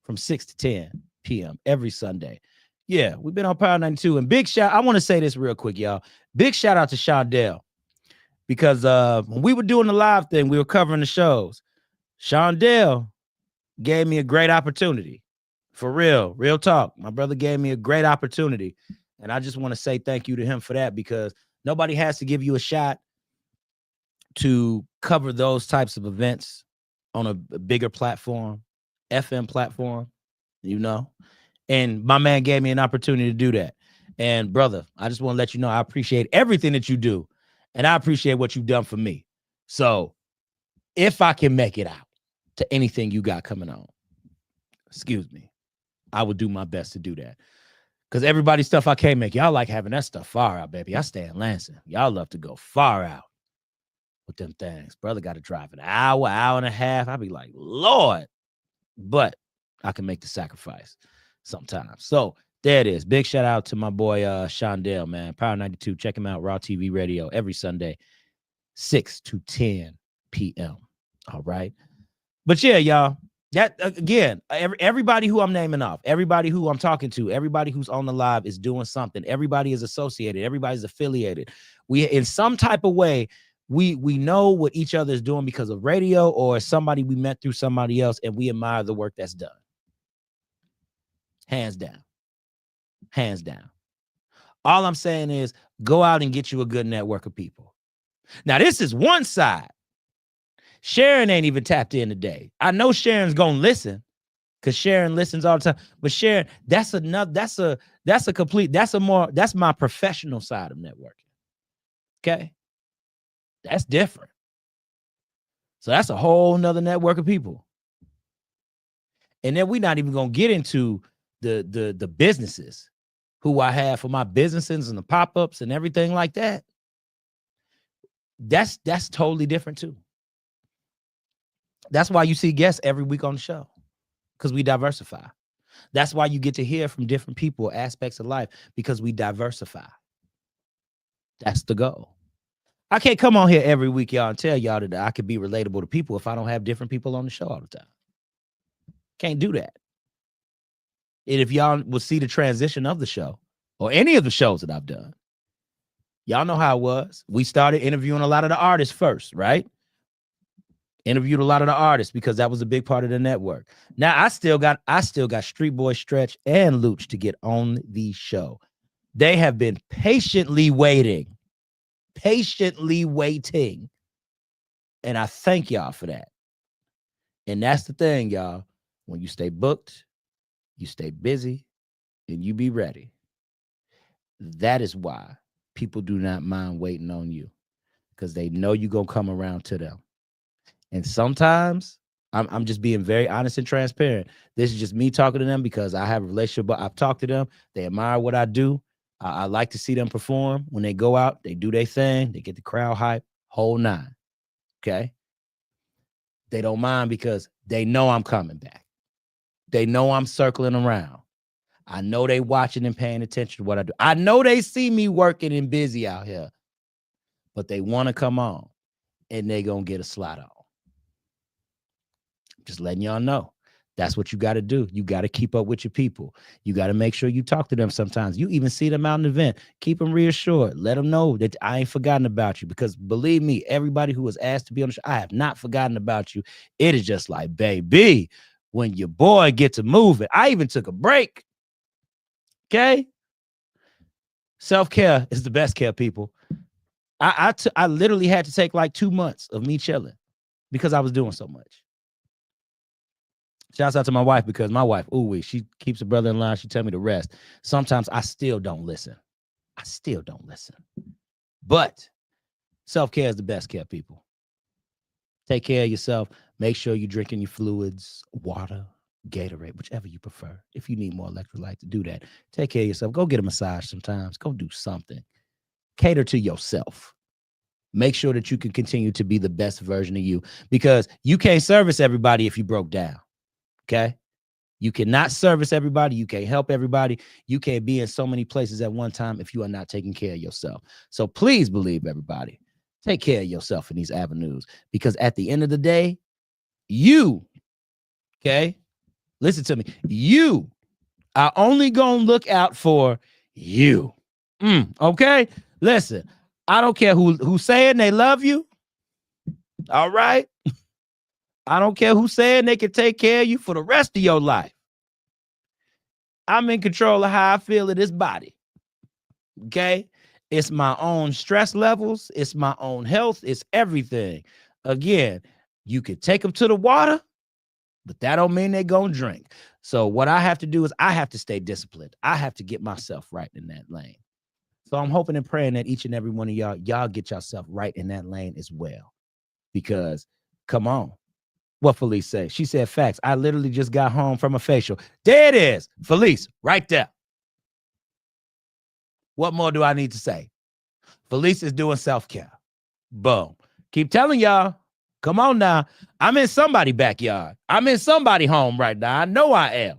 from 6 to 10 p.m. Every Sunday. Yeah, we've been on Power 92. And big shout, I want to say this real quick, y'all. Big shout out to Shondell. Because when we were doing the live thing, we were covering the shows. Shondell gave me a great opportunity. For real talk. My brother gave me a great opportunity. And I just want to say thank you to him for that, because nobody has to give you a shot to cover those types of events on a bigger platform, FM platform, you know. And my man gave me an opportunity to do that. And brother, I just want to let you know I appreciate everything that you do. And I appreciate what you've done for me. So if I can make it out to anything you got coming on, excuse me, I would do my best to do that. Because everybody's stuff I can't make. Y'all like having that stuff far out, baby. I stay in Lansing. Y'all love to go far out with them things. Brother got to drive an hour and a half. I'll be like, Lord. But I can make the sacrifice sometimes. So there it is. Big shout out to my boy Shondell, man. Power 92. Check him out. Raw TV Radio every Sunday, 6 to 10 p.m. All right. But yeah, y'all. That again, everybody who I'm naming off, everybody who I'm talking to, everybody who's on the live is doing something. Everybody is associated. Everybody's affiliated. We, in some type of way, we know what each other is doing because of radio or somebody we met through somebody else, and we admire the work that's done. Hands down. Hands down. All I'm saying is go out and get you a good network of people. Now, this is one side. Sharon ain't even tapped in today. I know Sharon's gonna listen because Sharon listens all the time. But Sharon, that's my professional side of networking. Okay. That's different. So that's a whole nother network of people. And then we're not even gonna get into the businesses who I have for my businesses and the pop-ups and everything like that. That's totally different too. That's why you see guests every week on the show, because we diversify. That's why you get to hear from different people, aspects of life, because we diversify. That's the goal. I can't come on here every week, y'all, and tell y'all that I could be relatable to people if I don't have different people on the show all the time. Can't do that. And if y'all will see the transition of the show or any of the shows that I've done, y'all know how it was. We started interviewing a lot of the artists first, right? Interviewed a lot of the artists because that was a big part of the network. Now I still got Street Boy Stretch and Luch to get on the show. They have been patiently waiting. And I thank y'all for that. And that's the thing, y'all. When you stay booked, you stay busy, and you be ready. That is why people do not mind waiting on you, because they know you're going to come around to them. And sometimes I'm just being very honest and transparent. This is just me talking to them because I have a relationship, but I've talked to them. They admire what I do. I like to see them perform. When they go out, they do their thing. They get the crowd hype, whole nine. Okay. They don't mind because they know I'm coming back. They know I'm circling around. I know they watching and paying attention to what I do. I know they see me working and busy out here, but they want to come on and they going to get a slot on. Just letting y'all know. That's what you got to do. You got to keep up with your people. You got to make sure you talk to them sometimes. You even see them out in the event. Keep them reassured. Let them know that I ain't forgotten about you, because believe me, everybody who was asked to be on the show, I have not forgotten about you. It is just like, baby, when your boy gets to moving. I even took a break. Okay? Self-care is the best care, people. I literally had to take like 2 months of me chilling because I was doing so much. Shouts out to my wife, because my wife, she keeps her brother in line. She tell me to rest. Sometimes I still don't listen. But self-care is the best care, people. Take care of yourself. Make sure you're drinking your fluids, water, Gatorade, whichever you prefer. If you need more electrolytes, do that. Take care of yourself. Go get a massage sometimes. Go do something. Cater to yourself. Make sure that you can continue to be the best version of you, because you can't service everybody if you broke down. Okay? You cannot service everybody. You can't help everybody. You can't be in so many places at one time if you are not taking care of yourself. So please believe, everybody, take care of yourself in these avenues, because at the end of the day, you, okay, listen to me, you are only going to look out for you. Okay? Listen, I don't care who's saying they love you. All right? I don't care who's saying they can take care of you for the rest of your life. I'm in control of how I feel in this body. Okay? It's my own stress levels. It's my own health. It's everything. Again, you can take them to the water, but that don't mean they're going to drink. So what I have to do is I have to stay disciplined. I have to get myself right in that lane. So I'm hoping and praying that each and every one of y'all get yourself right in that lane as well. Because, come on. What Felice say? She said, facts. I literally just got home from a facial. There it is. Felice, right there. What more do I need to say? Felice is doing self-care. Boom. Keep telling y'all. Come on now. I'm in somebody's backyard. I'm in somebody's home right now. I know I am.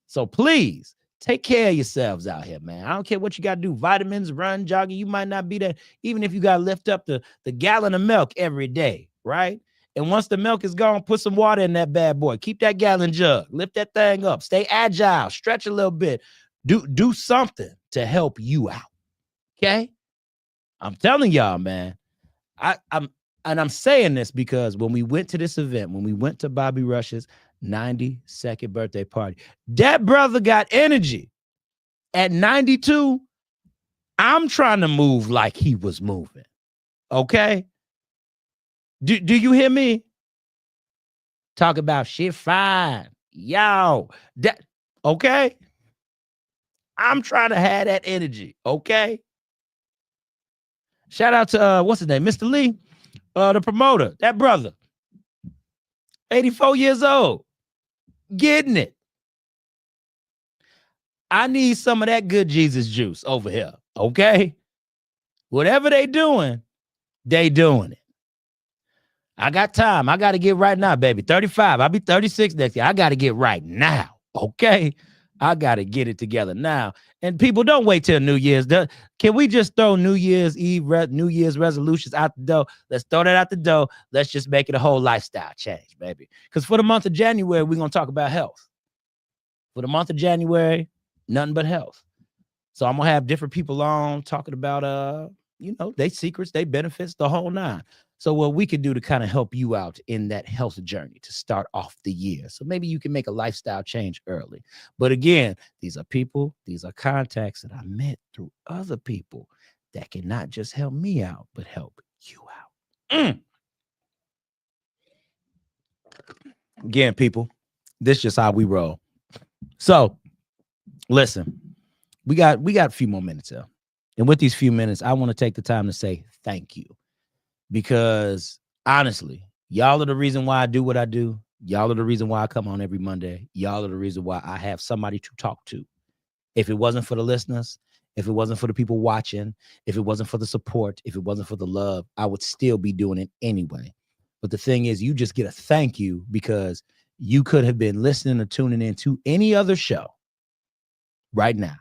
So please, take care of yourselves out here, man. I don't care what you got to do. Vitamins, run, jogging. You might not be there. Even if you got to lift up the gallon of milk every day, right? And once the milk is gone, put some water in that bad boy. Keep that gallon jug. Lift that thing up. Stay agile. Stretch a little bit. Do something to help you out. Okay? I'm telling y'all, man. I'm saying this because when we went to this event, when we went to Bobby Rush's 92nd birthday party, that brother got energy. At 92, I'm trying to move like he was moving. Okay? Do you hear me? Talk about shit fine. Yo. Okay? I'm trying to have that energy. Okay? Shout out to, what's his name? Mr. Lee, the promoter. That brother. 84 years old. Getting it. I need some of that good Jesus juice over here. Okay? Whatever they doing it. I got time. I got to get right now, baby. 35. I'll be 36 next year. I got to get right now. Okay? I got to get it together now. And people, don't wait till New Year's. Can we just throw New Year's Eve, New Year's resolutions out the door? Let's throw that out the door. Let's just make it a whole lifestyle change, baby. Because for the month of January, we're going to talk about health. For the month of January, nothing but health. So I'm going to have different people on talking about, they secrets, they benefits, the whole nine. So what we can do to kind of help you out in that health journey to start off the year. So maybe you can make a lifestyle change early. But again, these are people, these are contacts that I met through other people that can not just help me out, but help you out. Again, people, this is just how we roll. So listen, we got a few more minutes here. And with these few minutes, I want to take the time to say thank you. Because honestly, y'all are the reason why I do what I do. Y'all are the reason why I come on every Monday. Y'all are the reason why I have somebody to talk to. If it wasn't for the listeners, if it wasn't for the people watching, if it wasn't for the support, if it wasn't for the love, I would still be doing it anyway. But the thing is, you just get a thank you because you could have been listening or tuning into any other show right now.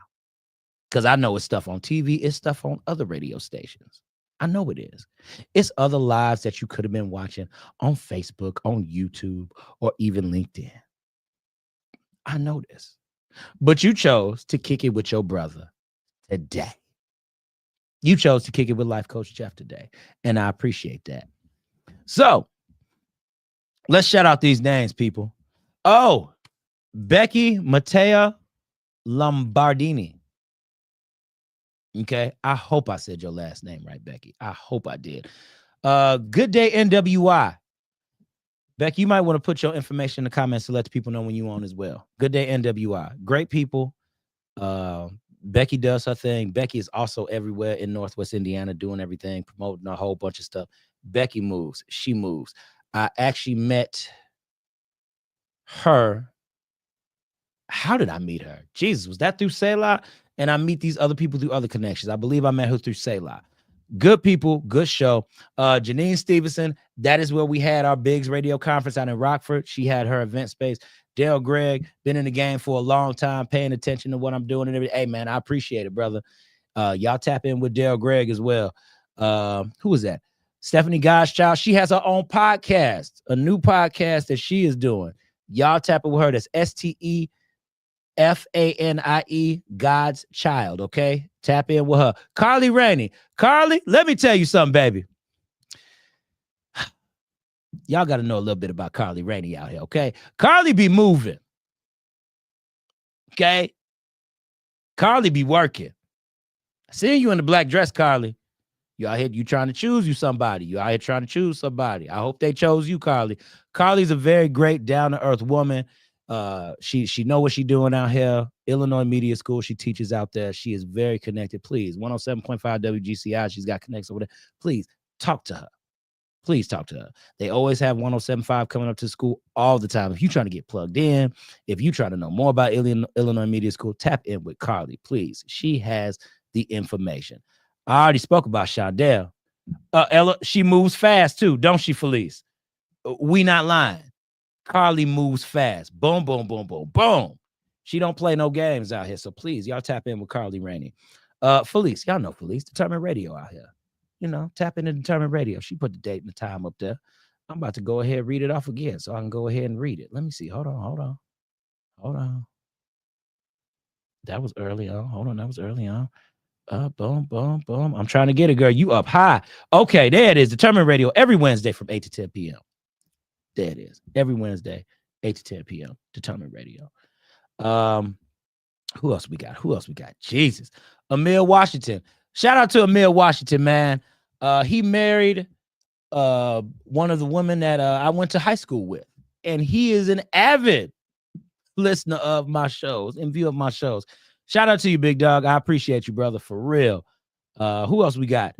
Because I know it's stuff on TV, it's stuff on other radio stations. I know it is. It's other lives that you could have been watching on Facebook, on YouTube, or even LinkedIn. I know this. But you chose to kick it with your brother today. You chose to kick it with Life Coach Jeff today. And I appreciate that. So let's shout out these names, people. Oh, Becky Matea Lombardini. Okay. I hope I said your last name right, Becky. I hope I did. Good day, NWI. Becky, you might want to put your information in the comments to let the people know when you on as well. Good day, NWI. Great people. Becky does her thing. Becky is also everywhere in Northwest Indiana doing everything, promoting a whole bunch of stuff. Becky moves. She moves. I actually met her. How did I meet her? Jesus, was that through Selah? And I meet these other people through other connections. I believe I met her through Selah. Good people, good show. Janine Stevenson, that is where we had our Biggs radio conference out in Rockford. She had her event space. Dale Gregg, been in the game for a long time, paying attention to what I'm doing and everything. Hey, man, I appreciate it, brother. Y'all tap in with Dale Gregg as well. Who is that? Stephanie Godchild. She has her own podcast, a new podcast that she is doing. Y'all tap in with her. That's STEFANIE, God's Child, okay? Tap in with her. Carly Rainey. Carly, let me tell you something, baby. Y'all got to know a little bit about Carly Rainey out here, okay? Carly be moving, okay? Carly be working. Seeing you in the black dress, Carly. You out here, you trying to choose you somebody. You out here trying to choose somebody. I hope they chose you, Carly. Carly's a very great, down-to-earth woman. She know what she's doing out here. Illinois Media School, she teaches out there. She is very connected. Please, 107.5 WGCI, she's got connections over there. Please, talk to her. Please talk to her. They always have 107.5 coming up to school all the time. If you're trying to get plugged in, if you're trying to know more about Illinois Media School, tap in with Carly, please. She has the information. I already spoke about Shondell. Ella, she moves fast too, don't she, Felice? We not lying. Carly moves fast. Boom, boom, boom, boom, boom. She don't play no games out here. So please, y'all tap in with Carly Rainey. Felice, y'all know Felice, Determined Radio out here. You know, tap into Determined Radio. She put the date and the time up there. I'm about to go ahead and read it off again so I can go ahead and read it. Let me see. Hold on. That was early on. Hold on. That was early on. Boom, boom, boom. I'm trying to get it, girl. You up high. Okay, there it is. Determined Radio every Wednesday from 8 to 10 p.m. There it is. Every Wednesday, 8 to 10 p.m. Determined Radio. Who else we got? Jesus. Emil Washington. Shout out to Emil Washington, man. He married one of the women that I went to high school with. And he is an avid listener of my shows, in view of my shows. Shout out to you, big dog. I appreciate you, brother, for real. Who else we got?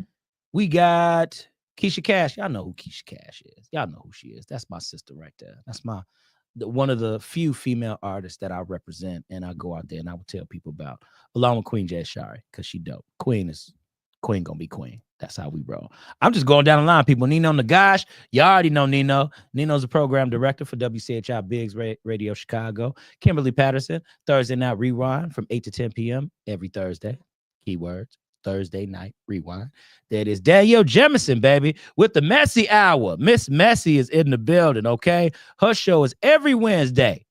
We got Keisha Cash. Y'all know who Keisha Cash is. Y'all know who she is. That's my sister right there. That's one of the few female artists that I represent, and I go out there and I will tell people about, along with Queen Jay Shari, because she dope. Queen gonna be queen. That's how we roll. I'm just going down the line, people. Nino Nagash, you already know Nino. Nino's a program director for WCHI Biggs Radio Chicago. Kimberly Patterson, Thursday Night Rewind from 8 to 10 p.m. every Thursday. Keywords, Thursday Night Rewind. That is Danielle Jemison, baby, with the Messy Hour. Miss Messy is in the building, okay? Her show is every Wednesday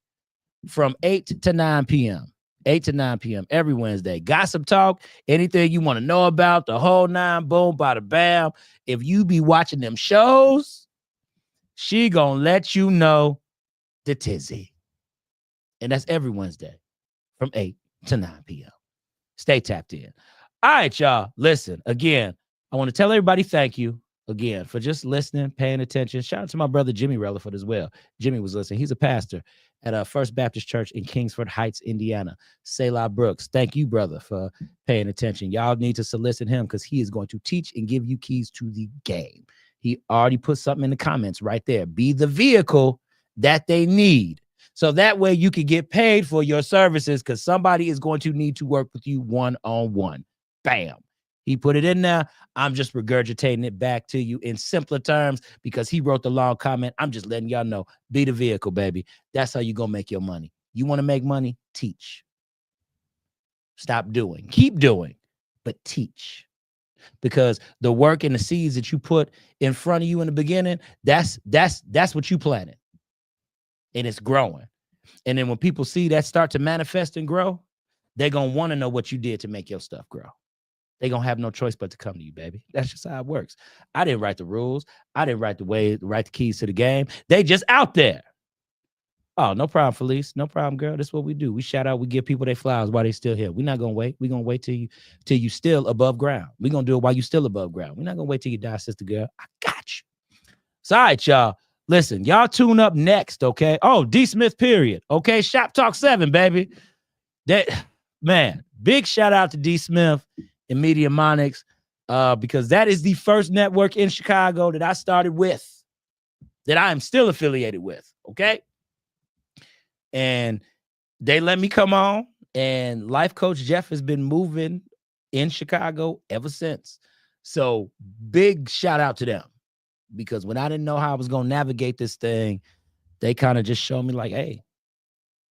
from 8 to 9 p.m. 8 to 9 p.m. every Wednesday. Gossip talk, anything you want to know about, the whole nine, boom, bada bam. If you be watching them shows, she gonna let you know the tizzy. And that's every Wednesday from 8 to 9 p.m. Stay tapped in. All right, y'all. Listen, again, I want to tell everybody thank you again for just listening, paying attention. Shout out to my brother, Jimmy Relaford, as well. Jimmy was listening. He's a pastor at First Baptist Church in Kingsford Heights, Indiana. Selah Brooks, thank you, brother, for paying attention. Y'all need to solicit him because he is going to teach and give you keys to the game. He already put something in the comments right there. Be the vehicle that they need. So that way you can get paid for your services because somebody is going to need to work with you one-on-one. Bam. He put it in there. I'm just regurgitating it back to you in simpler terms because he wrote the long comment. I'm just letting y'all know, be the vehicle, baby. That's how you going to make your money. You want to make money? Teach. Stop doing. Keep doing, but teach. Because the work and the seeds that you put in front of you in the beginning, that's what you planted. And it's growing. And then when people see that start to manifest and grow, they're going to want to know what you did to make your stuff grow. They're going to have no choice but to come to you, baby. That's just how it works. I didn't write the rules. I didn't write the keys to the game. They just out there. Oh, no problem, Felice. No problem, girl. That's what we do. We shout out. We give people their flowers while they still here. We're not going to wait. We're going to wait till you still above ground. We're going to do it while you still above ground. We're not going to wait till you die, sister girl. I got you. So, all right, y'all. Listen, y'all tune up next, okay? Oh, D Smith, period. Okay, Shop Talk 7, baby. Man, big shout out to D Smith and Mediamonics, because that is the first network in Chicago that I started with, that I am still affiliated with, okay? And they let me come on, and Life Coach Jeff has been moving in Chicago ever since. So big shout out to them, because when I didn't know how I was going to navigate this thing, they kind of just showed me like, hey,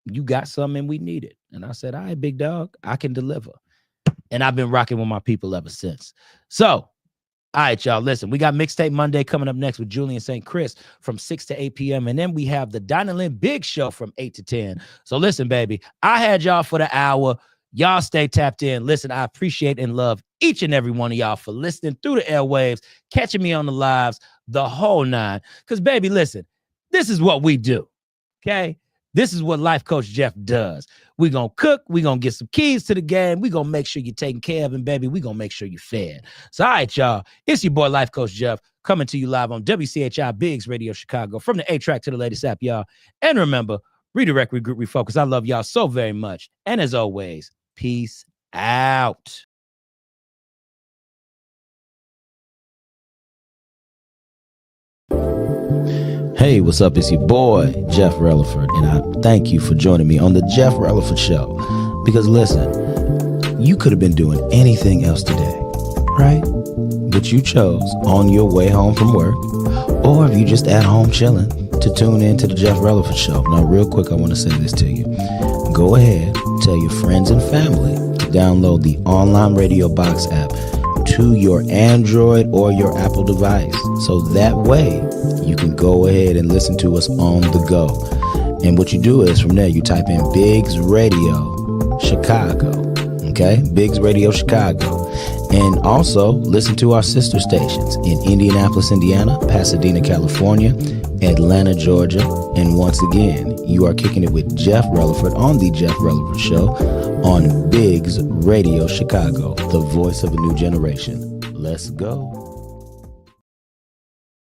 you got something and we need it. And I said, all right, big dog, I can deliver. And I've been rocking with my people ever since. So, all right, y'all, listen, we got Mixtape Monday coming up next with Julian St. Chris from 6 to 8 p.m. And then we have the Dinah Lynn Big Show from 8 to 10. So listen, baby, I had y'all for the hour. Y'all stay tapped in. Listen, I appreciate and love each and every one of y'all for listening through the airwaves, catching me on the lives, the whole nine. Because, baby, listen, this is what we do, okay? This is what Life Coach Jeff does. We're going to cook. We're going to get some keys to the game. We're going to make sure you're taken care of, and, baby, we're going to make sure you're fed. So, all right, y'all, it's your boy Life Coach Jeff coming to you live on WCHI Biggs Radio Chicago from the A-Track to the latest app, y'all. And remember, redirect, regroup, refocus. I love y'all so very much. And as always, peace out. Hey, what's up? It's your boy, Jeff Relaford, and I thank you for joining me on the Jeff Relaford Show. Because listen, you could have been doing anything else today, right? But you chose on your way home from work, or if you just at home chilling, to tune in to the Jeff Relaford Show. Now, real quick, I want to say this to you. Go ahead, tell your friends and family to download the Online Radio Box app to your Android or your Apple device. So that way you can go ahead and listen to us on the go. And what you do is from there, you type in Biggs Radio Chicago. Okay? Biggs Radio Chicago. And also listen to our sister stations in Indianapolis, Indiana, Pasadena, California, Atlanta, Georgia. And once again, you are kicking it with Jeff Relaford on the Jeff Relaford Show on Biggs Radio Chicago, the voice of a new generation. Let's go.